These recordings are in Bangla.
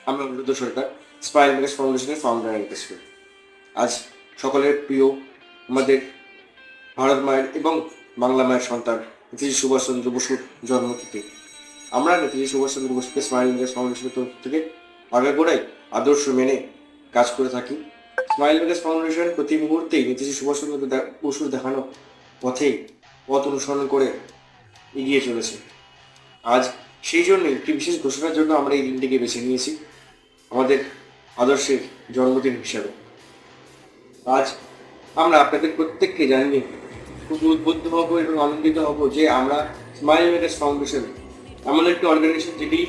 আমি অনুরুদ্ধ সরকার, স্মাইল মেকার্স ফাউন্ডেশনের ফাউন্ডার অ্যান্ড প্রেসিডেন্ট। আজ সকলের প্রিয় আমাদের ভারত মায়ের এবং বাংলা মায়ের সন্তান নেতাজি সুভাষচন্দ্র বসুর জন্মতিথি। আমরা নেতাজি সুভাষচন্দ্র বসুকে স্মাইল মেকার্স ফাউন্ডেশনের তরফ থেকে আগাগোড়াই আদর্শ মেনে কাজ করে থাকি। স্মাইল মেকার্স ফাউন্ডেশন প্রতি মুহূর্তেই নেতাজি সুভাষচন্দ্র বসুর দেখানো পথ অনুসরণ করে এগিয়ে চলেছে। আজ সেই জন্যই একটি বিশেষ ঘোষণার জন্য আমরা এই দিনটিকে বেছে নিয়েছি আমাদের আদর্শের জন্মদিন হিসাবে। আজ আমরা আপনাদের প্রত্যেককে জানিয়ে খুব উদ্বুদ্ধ হব এবং আনন্দিত হব যে আমরা স্মাইল মেকার্স ফাউন্ডেশন এমন একটি অর্গানাইজেশন যেটি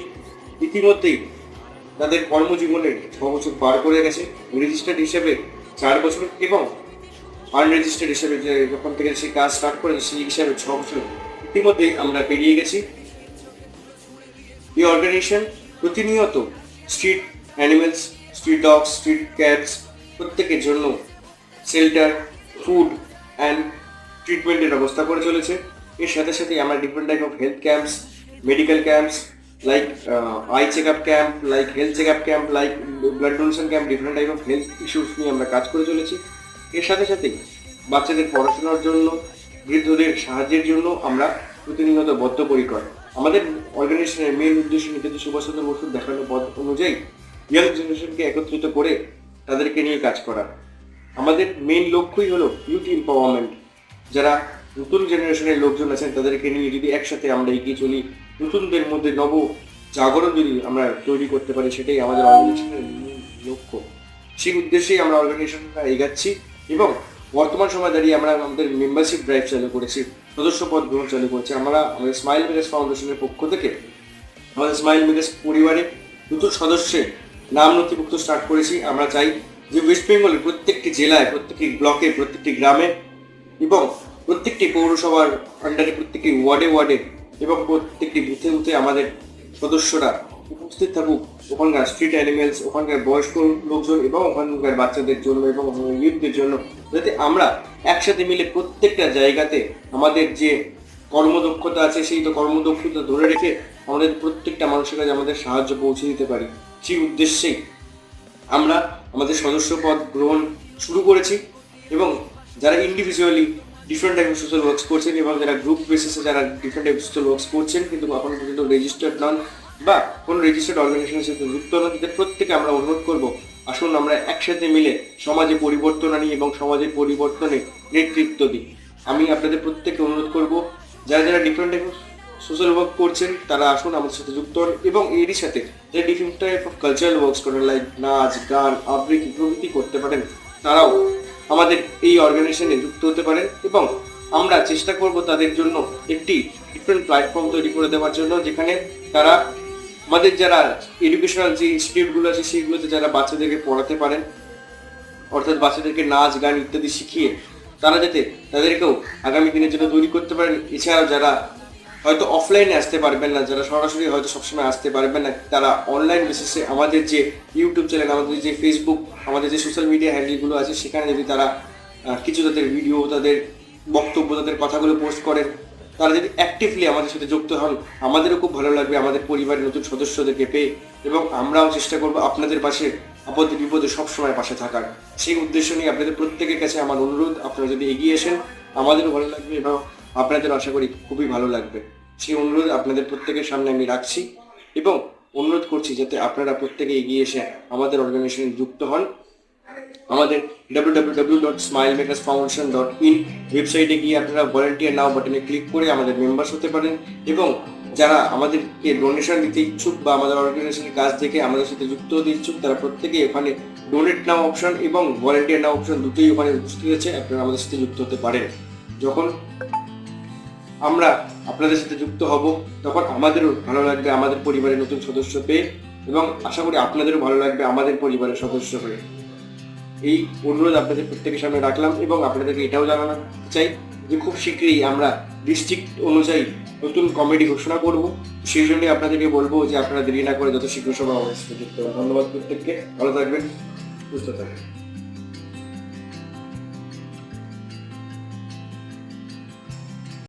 ইতিমধ্যেই তাদের কর্মজীবনের 6 বছর পার করে গেছে, রেজিস্টার্ড হিসেবে 4 বছর এবং আনরেজিস্টার্ড হিসেবে যে যখন থেকে সেই কাজ স্টার্ট করে সেই হিসাবে 6 বছর ইতিমধ্যেই আমরা পেরিয়ে গেছি। এই অর্গানাইজেশন প্রতিনিয়ত street animals, street dogs, street cats প্রত্যেকের জন্য শেল্টার, ফুড অ্যান্ড ট্রিটমেন্টের ব্যবস্থা করে চলেছে। এর সাথে সাথে আমরা different type of health camps, medical camps like eye check up camp, like health check up camp, like blood donation camp, different type of health issues নিয়ে আমরা কাজ করে চলেছি। এর সাথে সাথে বাচ্চাদের পড়াশোনার জন্য, বৃদ্ধদের সাহায্যের জন্য আমরা প্রতিনিয়ত বদ্ধপরিকর। আমাদের অর্গানাইজেশনের মেন উদ্দেশ্য নেতাজি সুভাষচন্দ্র বসুর দেখানো পথ অনুযায়ী ইয়াং জেনারেশনকে একত্রিত করে তাদেরকে নিয়ে কাজ করা। আমাদের মেন লক্ষ্যই হলো ইউথ এম্পাওয়ারমেন্ট। যারা নতুন জেনারেশনের লোকজন আছেন তাদেরকে নিয়ে যদি একসাথে আমরা এগিয়ে চলি, নতুনদের মধ্যে নব জাগরণ যদি আমরা তৈরি করতে পারি, সেটাই আমাদের অর্গানাইজেশনের মূল লক্ষ্য। সেই উদ্দেশ্যেই আমরা অর্গানাইজেশনটা এগাচ্ছি এবং বর্তমান সময় দাঁড়িয়ে আমরা আমাদের মেম্বারশিপ ড্রাইভ চালু করেছি, সদস্য পদ গ্রহণ চালু করেছি। আমরা আমাদের স্মাইল মেকার্স ফাউন্ডেশনের পক্ষ থেকে আমাদের স্মাইল মেকার্স পরিবারে নতুন সদস্যের নাম নথিভুক্ত স্টার্ট করেছি। আমরা চাই যে ওয়েস্ট বেঙ্গলের প্রত্যেকটি জেলায়, প্রত্যেকটি ব্লকে, প্রত্যেকটি গ্রামে এবং প্রত্যেকটি পৌরসভার আন্ডারে, প্রত্যেকটি ওয়ার্ডে এবং প্রত্যেকটি বুথে আমাদের সদস্যরা উপস্থিত থাকুক। ওখানকার স্ট্রিট অ্যানিমেলস, ওখানকার বয়স্ক লোকজন এবং ওখানকার বাচ্চাদের জন্য এবং ইউথদের জন্য, যাতে আমরা একসাথে মিলে প্রত্যেকটা জায়গাতে আমাদের যে কর্মদক্ষতা আছে সেই তো কর্মদক্ষতা ধরে রেখে আমাদের প্রত্যেকটা মানুষের কাছে আমাদের সাহায্য পৌঁছে দিতে পারি। সেই উদ্দেশ্যেই আমরা আমাদের সদস্য পদ গ্রহণ শুরু করেছি এবং যারা individually different type of social works করছেন এবং যারা গ্রুপ বেসিসে যারা ডিফারেন্ট টাইপ সোশ্যাল ওয়ার্কস করছেন কিন্তু এখন পর্যন্ত রেজিস্টার্ড নন বা কোনো রেজিস্টার্ড অর্গানাইজেশনের সাথে যুক্ত নন, তাদের প্রত্যেকে আমরা অনুরোধ করব, আসুন আমরা একসাথে মিলে সমাজে পরিবর্তন আনি এবং সমাজের পরিবর্তনে নেতৃত্ব দিই। আমি আপনাদের প্রত্যেককে অনুরোধ করব, যারা যারা different type of social work করছেন তারা আসুন আমাদের সাথে যুক্ত হন এবং এরই সাথে যারা different type of cultural works করেন, লাইক নাচ, গান, আবৃত্তি প্রভৃতি করতে পারেন, তারাও আমাদের এই অর্গানাইজেশনে যুক্ত হতে পারেন এবং আমরা চেষ্টা করব তাদের জন্য একটি ডিফারেন্ট প্ল্যাটফর্ম তৈরি করে দেওয়ার জন্য, যেখানে তারা আমাদের যারা এডুকেশনাল যে ইনস্টিটিউটগুলো আছে সেইগুলোতে যারা বাচ্চাদেরকে পড়াতে পারেন, অর্থাৎ বাচ্চাদেরকে নাচ, গান ইত্যাদি শিখিয়ে তারা যাতে তাদেরকেও আগামী দিনের জন্য তৈরি করতে পারেন। এছাড়াও যারা হয়তো অফলাইনে আসতে পারবেন না, যারা সরাসরি হয়তো সবসময় আসতে পারবেন না, তারা অনলাইন বেসিসে আমাদের যে ইউটিউব চ্যানেল, আমাদের যে ফেসবুক, আমাদের যে সোশ্যাল মিডিয়া হ্যান্ডেলগুলো আছে সেখানে যদি তারা কিছু তাদের ভিডিও, তাদের বক্তব্য, তাদের কথাগুলো পোস্ট করেন, তারা যদি অ্যাক্টিভলি আমাদের সাথে যুক্ত হন, আমাদেরও খুব ভালো লাগবে আমাদের পরিবারের নতুন সদস্যদেরকে পেয়ে এবং আমরাও চেষ্টা করবো আপনাদের পাশে আপদে বিপদে সবসময় পাশে থাকার। সেই উদ্দেশ্য নিয়ে আপনাদের প্রত্যেকের কাছে আমার অনুরোধ, আপনারা যদি এগিয়ে আসেন আমাদেরও ভালো লাগবে এবং আপনাদের আশা করি খুবই ভালো লাগবে। সেই অনুরোধ আপনাদের প্রত্যেকের সামনে আমি রাখছি এবং অনুরোধ করছি যাতে আপনারা প্রত্যেকে এগিয়ে এসে আমাদের অর্গানাইজেশনে যুক্ত হন। আমাদের www.smilemakarsfoundation.in ওয়েবসাইটে গিয়ে আপনারা ভলান্টিয়ার নাও বাটনে ক্লিক করে আমাদের মেম্বার্স হতে পারেন এবং যারা আমাদেরকে ডোনেশন দিতে ইচ্ছুক বা আমাদের অর্গানাইজেশনের কাজ থেকে আমাদের সাথে যুক্ত হতে ইচ্ছুক, তারা প্রত্যেকে ওখানে ডোনেট নাও অপশন এবং ভলান্টিয়ার নাও অপশন দুটোই ওখানে উপস্থিত আছে, আপনারা আমাদের সাথে যুক্ত হতে পারেন। যখন আমরা আপনাদের সাথে যুক্ত হব তখন আমাদেরও ভালো লাগবে আমাদের পরিবারের নতুন সদস্য পেয়ে এবং আশা করি আপনাদেরও ভালো লাগবে আমাদের পরিবারের সদস্য হয়ে। এই অনুরোধ আপনাদের প্রত্যেকের সামনে রাখলাম এবং আপনাদেরকে এটাও জানাতে চাই যে খুব শীঘ্রই আমরা ডিস্ট্রিক্ট অনুযায়ী নতুন কমিটি ঘোষণা করব। সেই জন্যই আপনাদেরকে বলবো যে আপনারা দেরি না করে যত শীঘ্র সবাই আমাদের সাথে যুক্ত হন। ধন্যবাদ প্রত্যেককে, ভালো থাকবেন, সুস্থ থাকবেন।